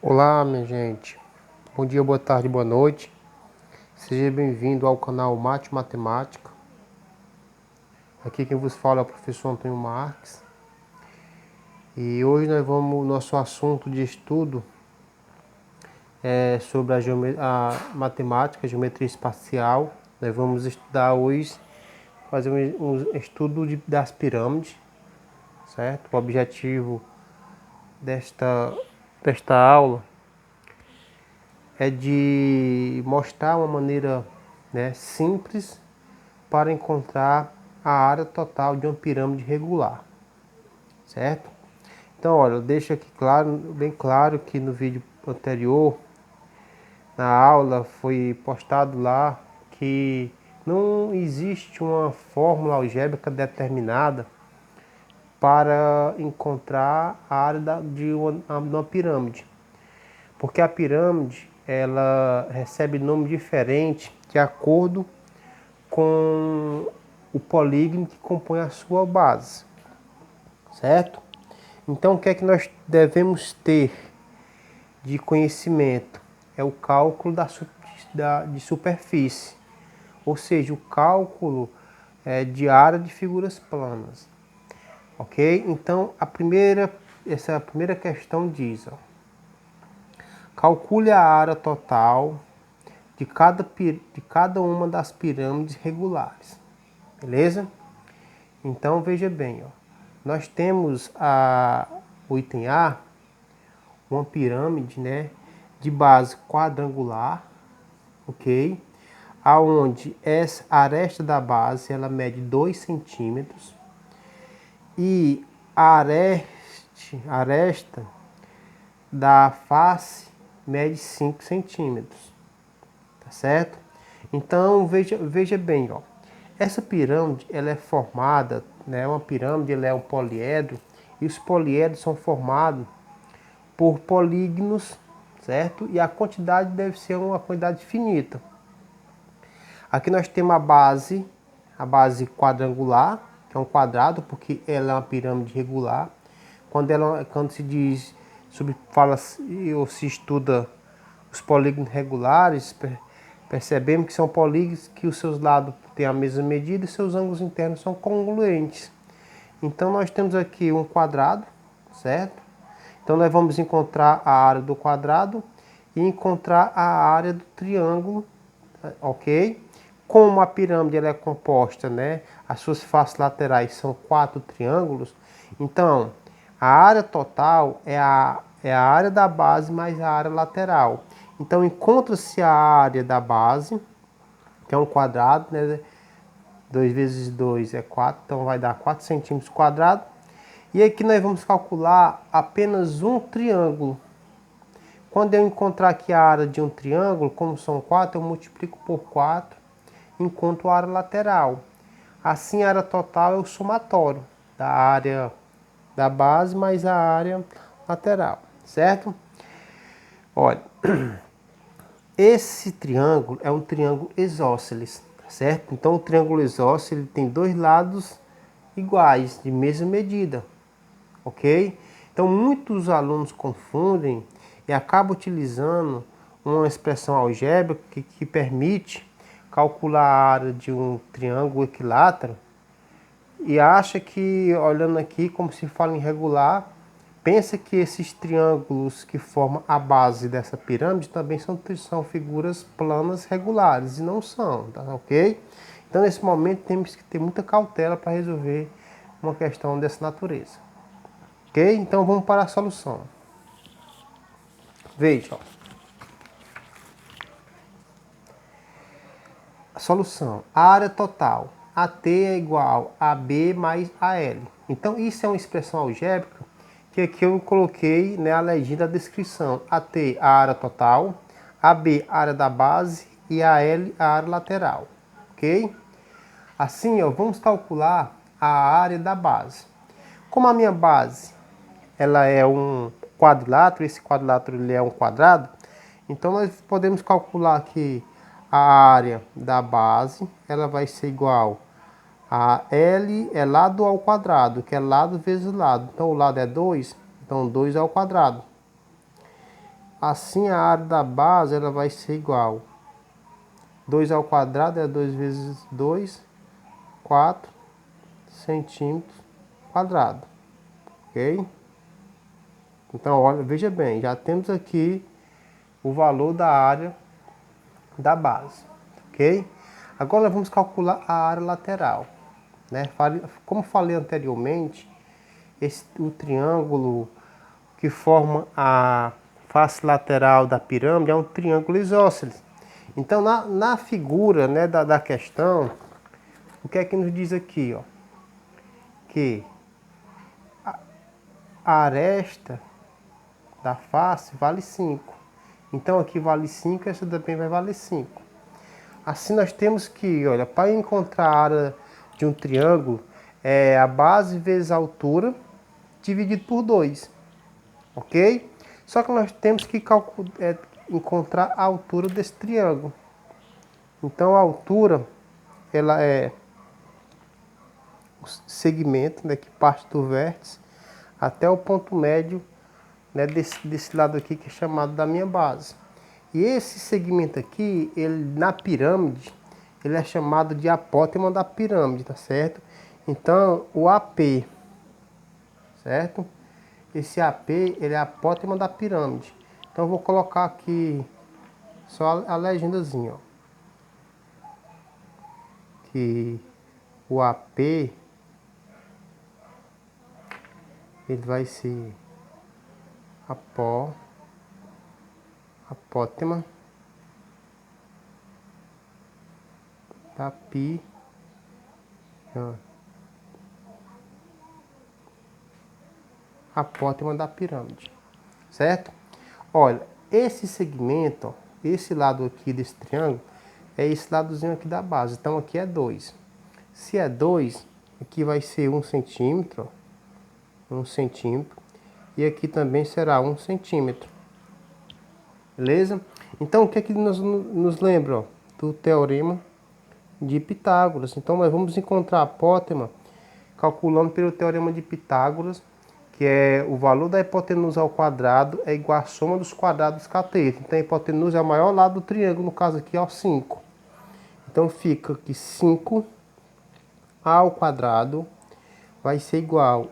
Olá, minha gente. Bom dia, boa tarde, boa noite. Seja bem-vindo ao canal Mate Matemática. Aqui quem vos fala é o professor Antônio Marques. E hoje nosso assunto de estudo é sobre a matemática, a geometria espacial. Nós vamos estudar hoje, fazer um estudo das pirâmides, certo? O objetivo desta aula é de mostrar uma maneira, simples para encontrar a área total de uma pirâmide regular, certo? Então, olha, eu deixo aqui claro, bem claro que no vídeo anterior, na aula, foi postado lá que não existe uma fórmula algébrica determinada para encontrar a área de uma pirâmide, porque a pirâmide ela recebe nome diferente de acordo com o polígono que compõe a sua base, certo? Então, o que é que nós devemos ter de conhecimento? É o cálculo de superfície, ou seja, o cálculo de área de figuras planas, ok? Então, essa primeira questão diz, ó, calcule a área total de cada uma das pirâmides regulares, beleza? Então veja bem, ó, nós temos o item A, uma pirâmide, de base quadrangular, ok? Aonde essa aresta da base ela mede 2 centímetros e a aresta da face mede 5 centímetros, tá certo? Então veja bem, ó, essa pirâmide ela é formada, uma pirâmide ela é um poliedro e os poliedros são formados por polígonos, certo? E a quantidade deve ser uma quantidade finita. Aqui nós temos a base quadrangular, que é um quadrado, porque ela é uma pirâmide regular. Quando se diz fala ou se estuda os polígonos regulares, percebemos que são polígonos que os seus lados têm a mesma medida e seus ângulos internos são congruentes. Então nós temos aqui um quadrado, certo? Então nós vamos encontrar a área do quadrado e encontrar a área do triângulo, ok? Como a pirâmide ela é composta, as suas faces laterais são 4 triângulos, então a área total é a área da base mais a área lateral. Então encontra-se a área da base, que é um quadrado, 2 vezes 2 é 4, então vai dar 4 centímetros quadrados. E aqui nós vamos calcular apenas um triângulo. Quando eu encontrar aqui a área de um triângulo, como são 4, eu multiplico por 4, enquanto a área lateral. Assim, a área total é o somatório da área da base mais a área lateral, certo? Olha, esse triângulo é um triângulo isósceles, certo? Então, o triângulo isósceles tem dois lados iguais, de mesma medida, ok? Então, muitos alunos confundem e acabam utilizando uma expressão algébrica que permite calcular a área de um triângulo equilátero e acha que, olhando aqui, como se fala em regular, pensa que esses triângulos que formam a base dessa pirâmide também são figuras planas regulares, e não são, tá ok? Então, nesse momento, temos que ter muita cautela para resolver uma questão dessa natureza. Ok? Então, vamos para a solução. Veja, ó. A solução. A área total. AT é igual a B mais AL. Então, isso é uma expressão algébrica que aqui eu coloquei, a legenda da descrição. AT, a área total. AB, a área da base. E AL, a área lateral. Ok? Assim, ó, vamos calcular a área da base. Como a minha base ela é um quadrilátero, esse quadrilátero ele é um quadrado, então nós podemos calcular aqui a área da base, ela vai ser igual a L é lado ao quadrado, que é lado vezes lado. Então o lado é 2, então 2 ao quadrado. Assim a área da base ela vai ser igual 2 ao quadrado é 2 vezes 2, 4 centímetros quadrado, ok? Então, olha, veja bem, já temos aqui o valor da área da base, ok? Agora vamos calcular a área lateral, né? Como falei anteriormente, o triângulo que forma a face lateral da pirâmide é um triângulo isósceles. Então, na figura, né, da questão, o que é que nos diz aqui, ó? Que a aresta da face vale 5. Então, aqui vale 5, essa também vai valer 5. Assim, nós temos que, olha, para encontrar a área de um triângulo, é a base vezes a altura dividido por 2, ok? Só que nós temos que encontrar a altura desse triângulo. Então, a altura, ela é o segmento, né, que parte do vértice até o ponto médio, né, desse lado aqui, que é chamado da minha base. E esse segmento aqui, ele na pirâmide, ele é chamado de apótema da pirâmide, tá certo? Então, o AP, certo? Esse AP, ele é a apótema da pirâmide. Então, eu vou colocar aqui só a legendazinha, ó. Que o AP, ele vai ser apótema da pirâmide. Apótema da pirâmide, certo? Olha, esse segmento, ó, esse lado aqui desse triângulo, é esse ladozinho aqui da base. Então aqui é 2. Se é 2, aqui vai ser 1 centímetro, ó, 1 centímetro. E aqui também será 1 centímetro. Beleza? Então o que é que nos lembra, ó, do teorema de Pitágoras? Então nós vamos encontrar a apótema calculando pelo teorema de Pitágoras, que é o valor da hipotenusa ao quadrado é igual à soma dos quadrados dos catetos. Então a hipotenusa é o maior lado do triângulo, no caso aqui é o 5. Então fica que 5 ao quadrado vai ser igual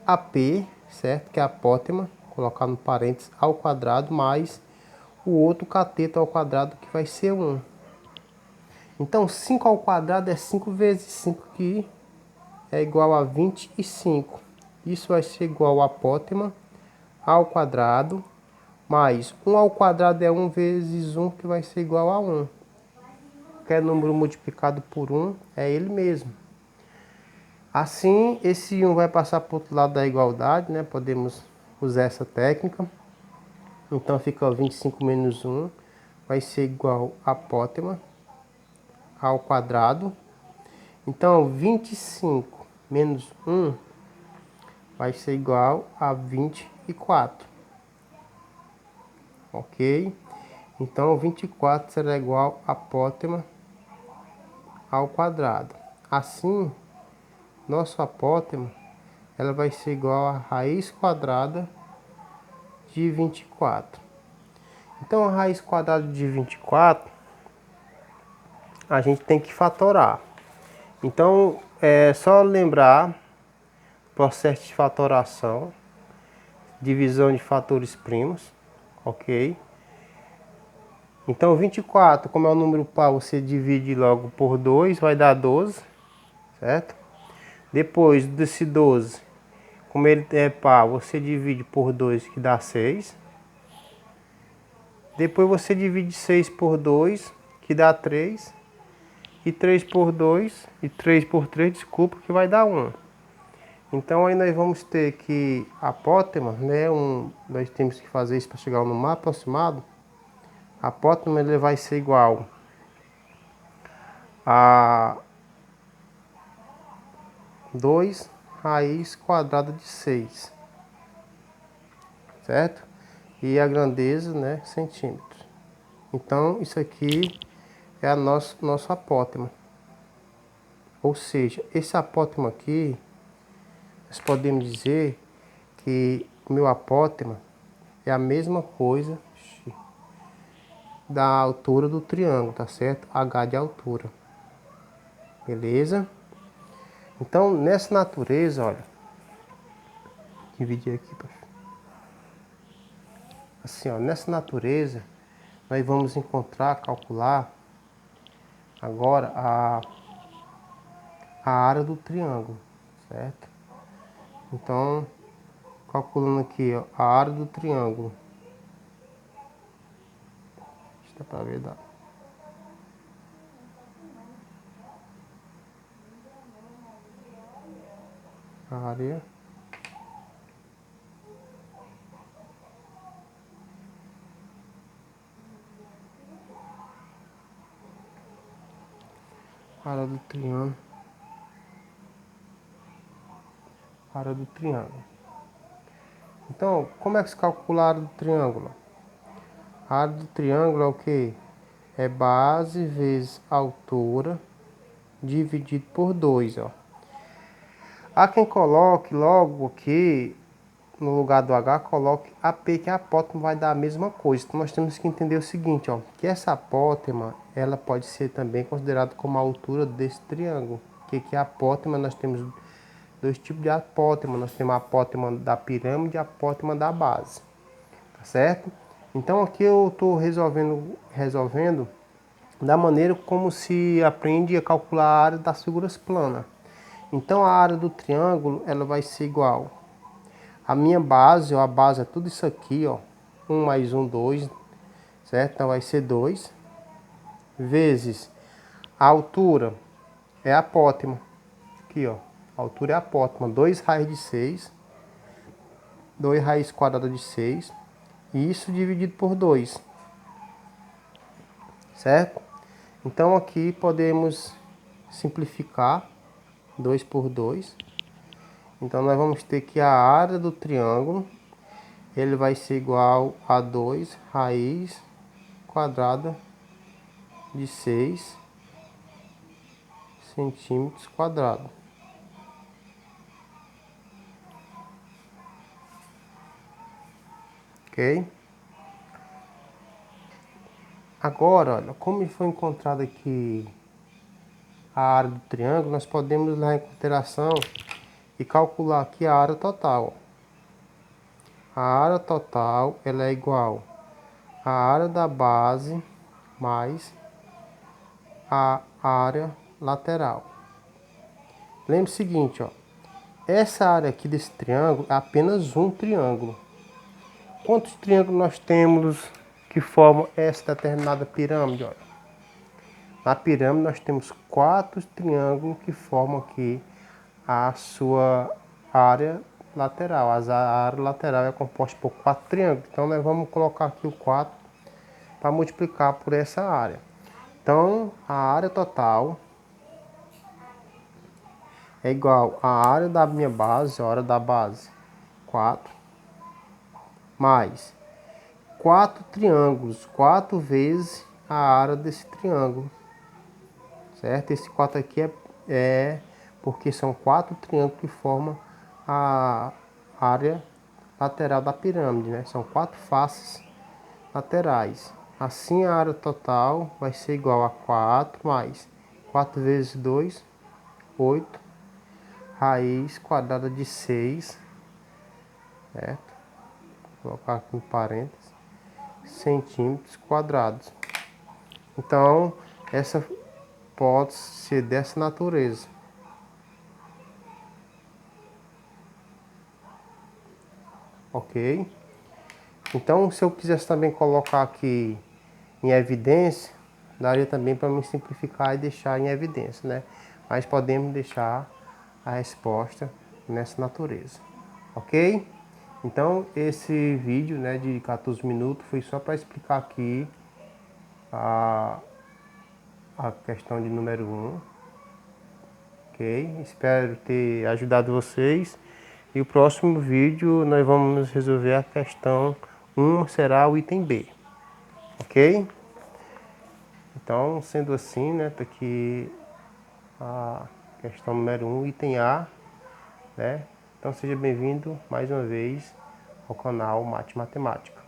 a P, certo? Que é a apótema, colocar no parênteses, ao quadrado, mais o outro cateto ao quadrado, que vai ser 1. Então 5 ao quadrado é 5 vezes 5, que é igual a 25. Isso vai ser igual a apótema ao quadrado, mais 1 ao quadrado é 1 vezes 1, que vai ser igual a 1. Qualquer número multiplicado por 1 é ele mesmo. Assim, esse 1 vai passar para o outro lado da igualdade, né? Podemos usar essa técnica. Então fica 25 menos 1 vai ser igual a apótema ao quadrado. Então 25 menos 1 vai ser igual a 24. Ok? Então 24 será igual a apótema ao quadrado. Assim, nosso apótema, ela vai ser igual a raiz quadrada de 24. Então a raiz quadrada de 24, a gente tem que fatorar. Então é só lembrar processo de fatoração, divisão de fatores primos, ok? Então 24, como é um número par, você divide logo por 2, vai dar 12, certo? Depois desse 12, como ele é par, você divide por 2, que dá 6. Depois você divide 6 por 2, que dá 3. E 3 por 2, e 3 por 3, desculpa, que vai dar 1. Então aí nós vamos ter que a apótema, né, nós temos que fazer isso para chegar ao número aproximado. A apótema ele vai ser igual a 2 raiz quadrada de 6, certo? E a grandeza, né, centímetros. Então isso aqui é a nosso apótema. Ou seja, esse apótema aqui, nós podemos dizer que o meu apótema é a mesma coisa. da altura do triângulo, tá certo? H de altura. Beleza? Então, nessa natureza, olha, dividir aqui, assim, ó, nessa natureza, nós vamos encontrar, calcular agora a área do triângulo, certo? Então, calculando aqui, ó, a área do triângulo. Dá pra ver, dá. Área área do triângulo. Área do triângulo. Então, como é que se calcula a área do triângulo? A área do triângulo é o que? É base vezes altura dividido por 2, ó. Há quem coloque logo aqui, no lugar do H, coloque AP, que a apótema vai dar a mesma coisa. Então, nós temos que entender o seguinte, ó, que essa apótema, ela pode ser também considerada como a altura desse triângulo. Que é a apótema, nós temos dois tipos de apótema. Nós temos a apótema da pirâmide e a apótema da base. Tá certo? Então, aqui eu estou resolvendo da maneira como se aprende a calcular a área das figuras planas. Então, a área do triângulo, ela vai ser igual. A minha base, ó, a base é tudo isso aqui, ó. 1 mais 1, 2, certo? Então, vai ser 2. Vezes a altura é a apótema. Aqui, ó. A altura é a apótema. 2 raiz de 6. 2 raiz quadrada de 6. E isso dividido por 2. Certo? Então, aqui podemos simplificar 2 por 2. Então, nós vamos ter que a área do triângulo, ele vai ser igual a 2 raiz quadrada de 6 centímetros quadrados. Ok? Agora, olha, como foi encontrado aqui a área do triângulo, nós podemos levar em consideração e calcular aqui a área total. A área total, ela é igual à área da base mais a área lateral. Lembre o seguinte, ó, essa área aqui desse triângulo é apenas um triângulo. Quantos triângulos nós temos que formam essa determinada pirâmide? Olha, na pirâmide nós temos 4 triângulos que formam aqui a sua área lateral. A área lateral é composta por 4 triângulos. Então nós vamos colocar aqui o 4 para multiplicar por essa área. Então a área total é igual à área da minha base, a área da base 4, mais 4 triângulos, 4 vezes a área desse triângulo, certo? Esse 4 aqui é porque são 4 triângulos que formam a área lateral da pirâmide, né? São 4 faces laterais. Assim, a área total vai ser igual a 4 mais 4 vezes 2, 8, raiz quadrada de 6, certo? Vou colocar aqui em parênteses, centímetros quadrados. Então, essa pode ser dessa natureza. Ok? Então, se eu quisesse também colocar aqui em evidência, daria também para me simplificar e deixar em evidência, né? Mas podemos deixar a resposta nessa natureza. Ok? Então, esse vídeo, né, de 14 minutos foi só para explicar aqui a questão de número 1. Ok? Espero ter ajudado vocês. E o próximo vídeo nós vamos resolver a questão 1, será o item B. Ok? Então, sendo assim, né, tá aqui a questão número 1, item A, né? Então seja bem-vindo mais uma vez ao canal Mate Matemática.